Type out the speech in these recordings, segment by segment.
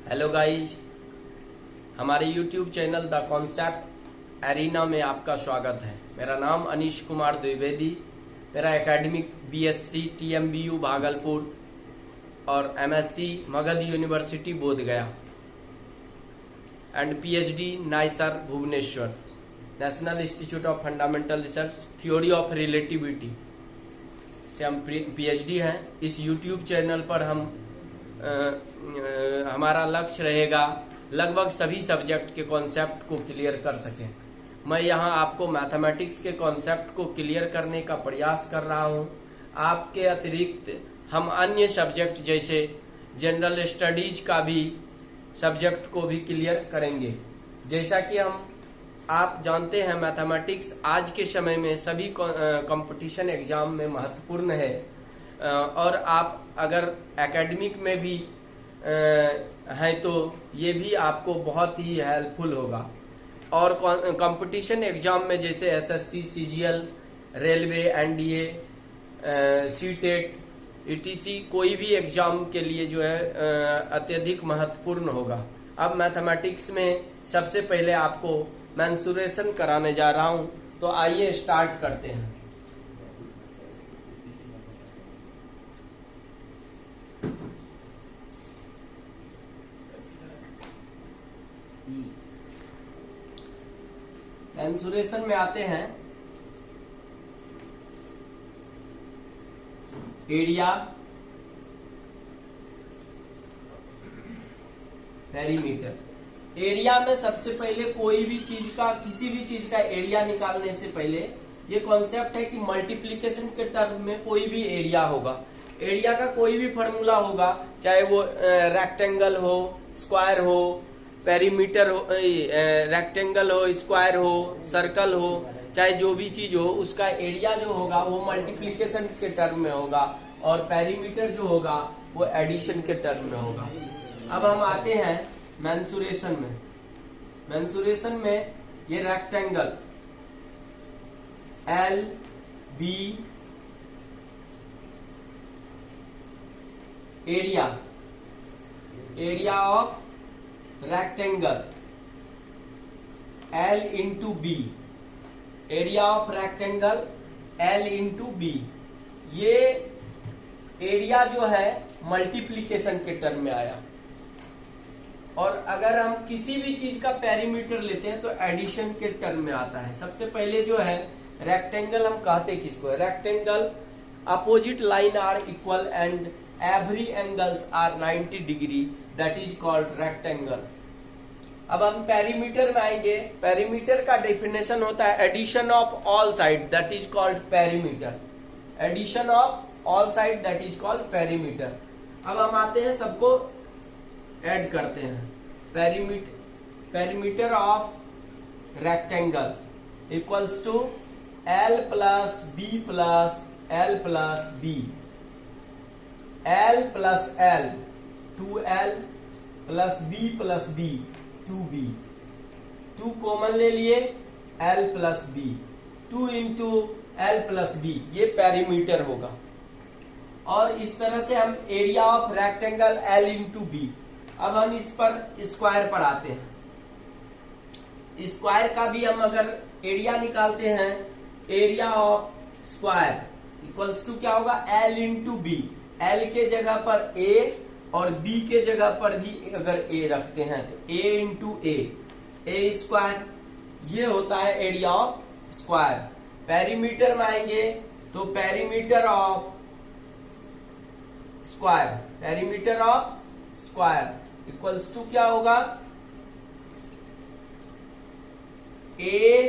Hello guys, हमारे YouTube channel the concept arena में आपका स्वागत है। मेरा नाम अनीश कुमार द्विवेदी। मेरा एकेडमिक BSc TMBU भागलपुर और MSc Magadh university Bodhgaya and PhD NISER Bhubaneswar, national institute of fundamental research theory of relativity से हम PhD हैं। इस YouTube चैनल पर हम हमारा लक्ष्य रहेगा लगभग सभी सब्जेक्ट के कॉन्सेप्ट को क्लियर कर सकें। मैं यहाँ आपको मैथमेटिक्स के कॉन्सेप्ट को क्लियर करने का प्रयास कर रहा हूँ। आपके अतिरिक्त हम अन्य सब्जेक्ट जैसे जनरल स्टडीज का भी सब्जेक्ट को भी क्लियर करेंगे। जैसा कि आप जानते हैं, मैथमेटिक्स आज के समय में सभी कंपटीशन एग्जाम में महत्वपूर्ण है और आप अगर एकेडमिक में भी हैं तो ये भी आपको बहुत ही हेल्पफुल होगा। और कंपटीशन एग्जाम में जैसे SSC, CGL, railway, NDA, CTET, ETC कोई भी एग्जाम के लिए जो है अत्यधिक महत्वपूर्ण होगा। अब मैथमेटिक्स में सबसे पहले आपको मेंसुरेशन कराने जा रहा हूं, तो आइए स्टार्ट करते हैं। मेंसुरेशन में आते हैं। Area, perimeter. एरिया में सबसे पहले कोई भी चीज का, किसी भी चीज का एरिया निकालने से पहले ये कॉन्सेप्ट है कि मल्टीप्लिकेशन के टर्म में कोई भी एरिया होगा। एरिया का कोई भी फॉर्मूला होगा, चाहे वो रेक्टेंगल हो, स्क्वायर हो, पेरीमीटर हो, रेक्टेंगल हो, स्क्वायर हो, सर्कल हो, चाहे जो भी चीज हो, उसका एरिया जो होगा वो मल्टीप्लिकेशन के टर्म में होगा और पेरीमीटर जो होगा वो एडिशन के टर्म में होगा। अब हम आते हैं मेंसुरेशन में। मेंसुरेशन में ये rectangle LB, area of rectangle L into B, area of rectangle L into B। ये एरिया जो है मल्टीप्लिकेशन के टर्म में आया। और अगर हम किसी भी चीज का पेरीमीटर लेते हैं तो एडिशन के टर्म में आता है। सबसे पहले जो है रेक्टेंगल, हम कहते किसको है? Rectangle opposite line are equal and every angles are 90 degree, that is called rectangle. अब हम पेरीमीटर में आएंगे। पेरीमीटर का डेफिनेशन होता है addition of all side, that is called perimeter. Addition of all side, that is called perimeter. अब हम आते हैं, सबको ऐड करते हैं। Perimeter of rectangle equals to L plus B plus L plus B, L plus L 2L plus B plus B 2B, 2 common ले लिए, L plus B, 2 into L plus B, ये पेरीमीटर होगा। और इस तरह से हम area of rectangle L into B। अब हम इस पर स्क्वायर पर आते हैं। स्क्वायर का भी हम अगर एरिया निकालते हैं, area of square equals to क्या होगा? L into B। L के जगह पर A और B के जगह पर भी अगर A रखते हैं तो A इंटू A स्क्वायर, ये होता है एरिया ऑफ स्क्वायर। पेरीमीटर में आएंगे तो perimeter of square equals to क्या होगा? A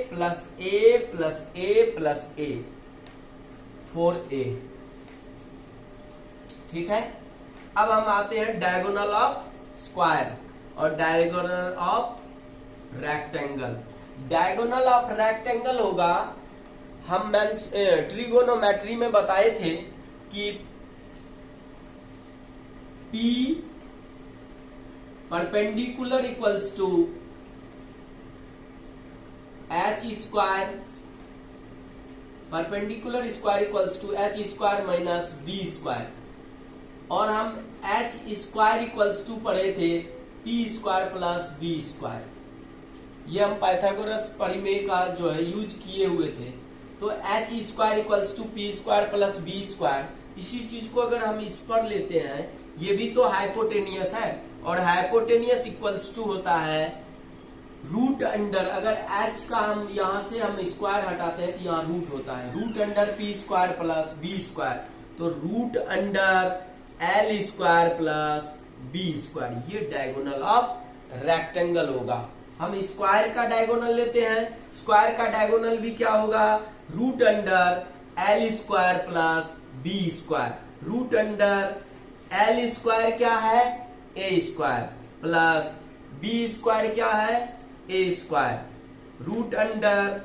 plus A plus A plus A, 4A। ठीक है। अब हम आते हैं डायगोनल ऑफ स्क्वायर और diagonal of rectangle. Diagonal of rectangle होगा, हम ट्रिगोनोमेट्री में बताए थे कि P perpendicular equals to H square, perpendicular square equals to H square minus B square. और हम h स्क्वायर इक्वल्स टू पढ़े थे P square plus B square. ये हम पाइथागोरस परिमेय का जो है यूज किए हुए थे। तो H square equals to P square plus B square, इसी चीज को अगर हम इस पर लेते हैं, ये भी तो हाइपोटेनियस है, और हाइपोटेनियस इक्वल्स टू होता है रूट अंडर, अगर एच का हम यहां से हम स्क्वायर हटाते हैं तो यहाँ रूट होता है, root under p square plus B square, तो root under l square plus B square, ये डायगोनल ऑफ रेक्टेंगल होगा। हम स्क्वायर का डायगोनल लेते हैं, स्क्वायर का डायगोनल भी क्या होगा, root under l square plus B square, root under l square क्या है, a square, plus B square क्या है, a square, root under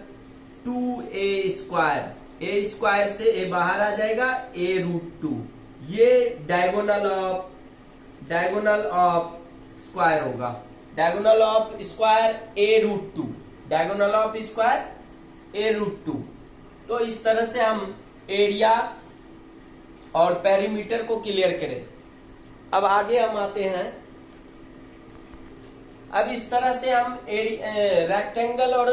2a square, a square से ए बाहर आ जाएगा, ए रूट 2, ये डायगोनल ऑफ स्क्वायर होगा, diagonal of square a root 2, diagonal of square a root 2। तो इस तरह से हम एरिया और पेरीमीटर को क्लियर करें। अब आगे हम आते हैं, अब इस तरह से हम रेक्टेंगल और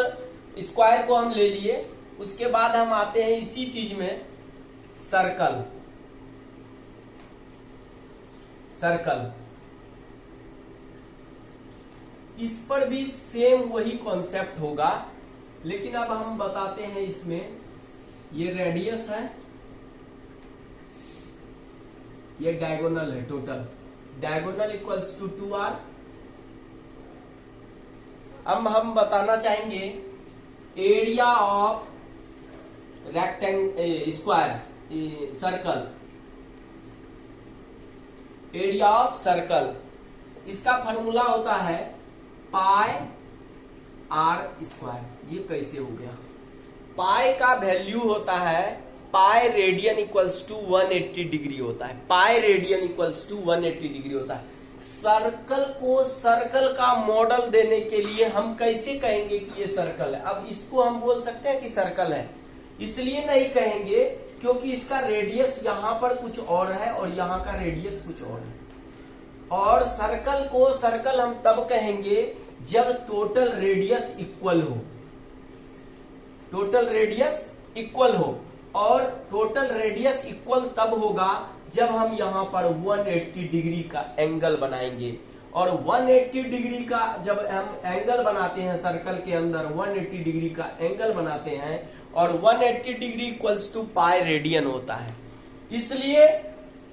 स्क्वायर को हम ले लिए, उसके बाद हम आते हैं इसी चीज में सर्कल। सर्कल इस पर भी सेम वही कॉन्सेप्ट होगा, लेकिन अब हम बताते हैं इसमें, ये रेडियस है, ये डायगोनल है, total diagonal equals to 2r। अब हम बताना चाहेंगे area of square circle, area of circle, इसका फॉर्मूला होता है पाई आर स्क्वायर। ये कैसे हो गया, पाई का वैल्यू होता है, pi radian equals to 180 degree होता है, pi radian equals to 180 degree होता है। सर्कल को सर्कल का मॉडल देने के लिए हम कैसे कहेंगे कि ये सर्कल है, अब इसको हम बोल सकते हैं कि सर्कल है, इसलिए नहीं कहेंगे क्योंकि इसका रेडियस यहां पर कुछ और है और यहां का रेडियस कुछ और है, और सर्कल को सर्कल हम तब कहेंगे जब टोटल रेडियस इक्वल हो, टोटल रेडियस इक्वल हो, और टोटल रेडियस इक्वल तब होगा जब हम यहां पर 180 डिग्री का एंगल बनाएंगे, और 180 डिग्री का जब हम एंगल बनाते हैं सर्कल के अंदर 180 डिग्री का एंगल बनाते हैं, और 180 degree equals to pi radian होता है। इसलिए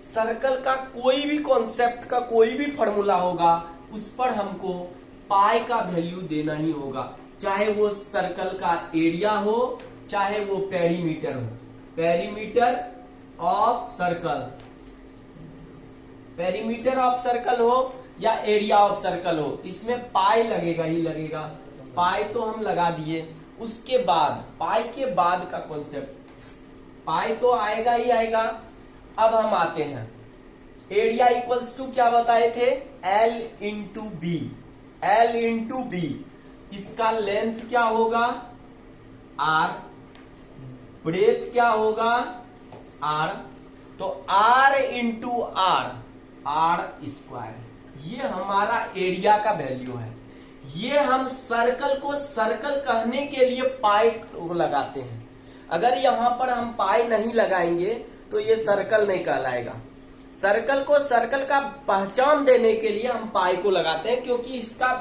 सर्कल का कोई भी कॉन्सेप्ट का कोई भी फॉर्मूला होगा, उस पर हमको पाई का वैल्यू देना ही होगा, चाहे वो सर्कल का एरिया हो, चाहे वो पेरीमीटर हो, perimeter of circle, perimeter of circle हो या एरिया ऑफ सर्कल हो, इसमें पाई लगेगा ही लगेगा। पाई तो हम लगा दिए, उसके बाद पाई के बाद का कॉन्सेप्ट, पाई तो आएगा ही आएगा। अब हम आते हैं एरिया इक्वल्स टू क्या बताए थे, L into B, L into B, इसका लेंथ क्या होगा R, ब्रेथ क्या होगा R, तो R into R, R square, ये हमारा एरिया का वैल्यू है। ये हम सर्कल को सर्कल कहने के लिए पाई लगाते हैं, अगर यहां पर हम पाई नहीं लगाएंगे तो ये सर्कल नहीं कहलाएगा। सर्कल को सर्कल का पहचान देने के लिए हम पाई को लगाते हैं, क्योंकि इसका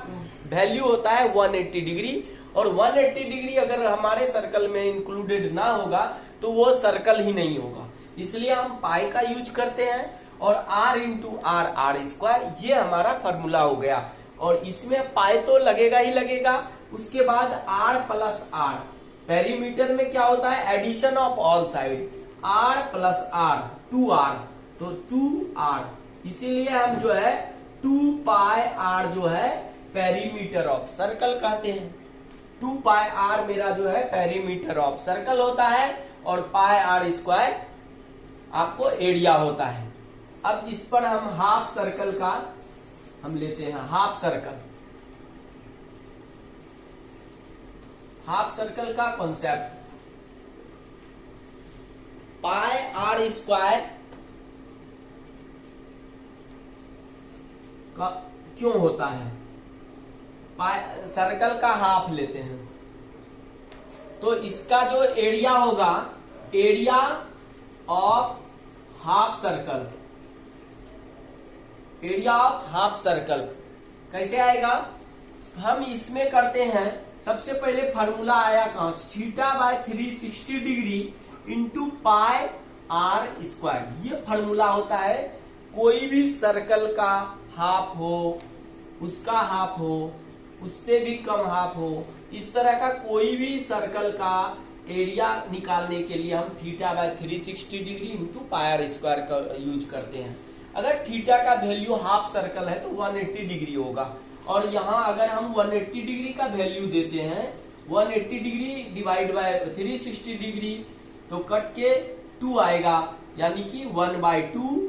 वैल्यू होता है 180 डिग्री, और 180 डिग्री अगर हमारे सर्कल में इंक्लूडेड ना होगा तो वो सर्कल ही नहीं होगा, इसलिए हम पाई का यूज करते हैं। और R into R, R square, ये हमारा फॉर्मूला हो गया, और इसमें पाई तो लगेगा ही लगेगा। उसके बाद R प्लस आर, पेरीमीटर में क्या होता है, addition of all side, R plus R 2R, तो 2R, इसीलिए हम जो है 2 पाई R जो है पेरीमीटर ऑफ सर्कल कहते हैं। 2 पाई R मेरा जो है पेरीमीटर ऑफ सर्कल होता है, और पाई आर स्क्वायर आपको एरिया होता है। अब इस पर हम हाफ सर्कल का हम लेते हैं, हाफ सर्कल, हाफ सर्कल का कॉन्सेप्ट, पाई आर स्क्वायर क्यों होता है? सर्कल का हाफ लेते हैं तो इसका जो एरिया होगा, area of half circle, area of half circle कैसे आएगा? हम इसमें करते हैं, सबसे पहले फार्मूला आया कहां से? Theta by 360 degree into pi R square. ये फार्मूला होता है कोई भी सर्कल का हाफ हो, उसका हाफ हो, उससे भी कम हाफ हो, इस तरह का कोई भी सर्कल का एरिया निकालने के लिए हम theta by 360 degree into pi R square का यूज करते हैं। अगर थीटा का वैल्यू हाफ सर्कल है तो 180 डिग्री होगा, और यहां अगर हम 180 डिग्री का वैल्यू देते हैं, 180 डिग्री डिवाइड बाय 360 डिग्री तो कट के 2 आएगा, यानी कि 1/2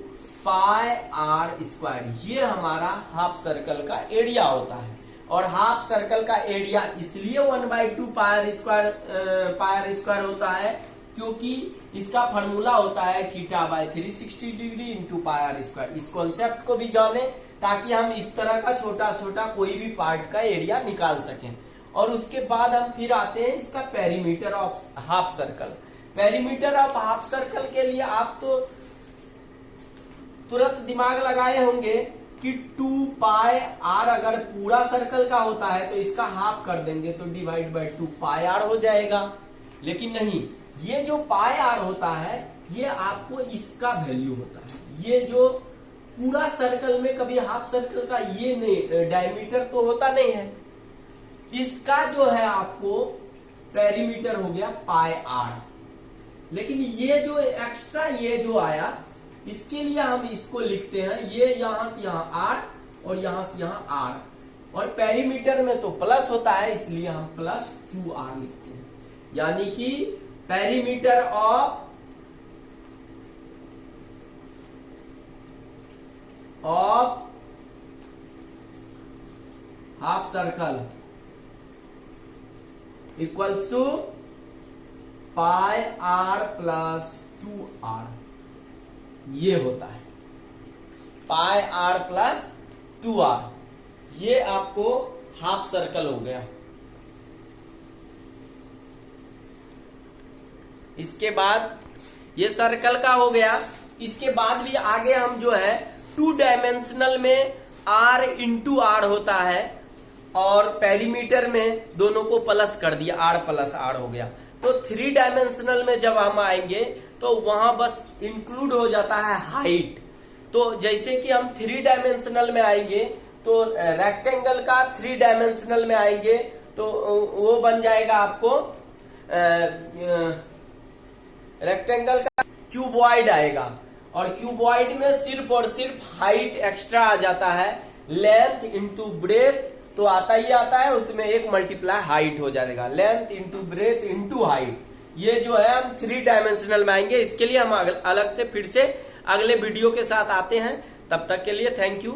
पाई आर स्क्वायर। ये हमारा हाफ सर्कल का एरिया होता है। और हाफ सर्कल का एरिया इसलिए 1/2 पाई आर स्क्वायर होता है क्योंकि इसका फॉर्मूला होता है theta by 360 degree into pi R square. इस कॉन्सेप्ट को भी जाने ताकि हम इस तरह का छोटा छोटा कोई भी पार्ट का एरिया निकाल सकें। और उसके बाद हम फिर आते हैं इसका perimeter of half circle. Perimeter of half circle के लिए आप तो तुरंत दिमाग लगाए होंगे कि 2 पाई आर अगर पूरा सर्कल का होता है तो इसका हाफ कर देंगे तो डिवाइड बाय 2 पाई आर हो जाएगा। लेकिन नहीं, ये जो पाई आर होता है ये आपको इसका वैल्यू होता है। ये जो पूरा सर्कल में कभी हाफ सर्कल का ये नहीं डायमीटर तो होता नहीं है, इसका जो है आपको पेरीमीटर हो गया पाई आर। लेकिन ये जो एक्स्ट्रा ये जो आया इसके लिए हम इसको लिखते हैं, ये यहां से यहां आर और यहां से यहां आर, और पेरीमीटर में तो प्लस होता है इसलिए हम +2r लिखते हैं। यानी कि perimeter of half circle equals to pi R plus 2r। ये होता है पाई आर प्लस 2r। ये आपको हाफ सर्कल हो गया। इसके बाद ये सर्कल का हो गया। इसके बाद भी आगे हम जो है 2 डायमेंशनल में r इंटू आर होता है, और पेरीमीटर में दोनों को प्लस कर दिया, r प्लस r हो गया। तो 3 डायमेंशनल में जब हम आएंगे तो वहां बस इंक्लूड हो जाता है हाइट। तो जैसे कि हम 3 डायमेंशनल में आएंगे तो रेक्टेंगल का 3 डायमेंशनल में आएंगे तो वो बन जाएगा आपको रेक्टेंगल का क्यूबॉइड आएगा, और क्यूबॉइड में सिर्फ और सिर्फ हाइट एक्स्ट्रा आ जाता है। लेंथ इंटू ब्रेथ तो आता ही आता है, उसमें 1 मल्टीप्लाई हाइट हो जाएगा। Length into breadth into height, ये जो है हम 3 डायमेंशनल में आएंगे। इसके लिए हम अलग से फिर से अगले वीडियो के साथ आते हैं। तब तक के लिए थैंक यू।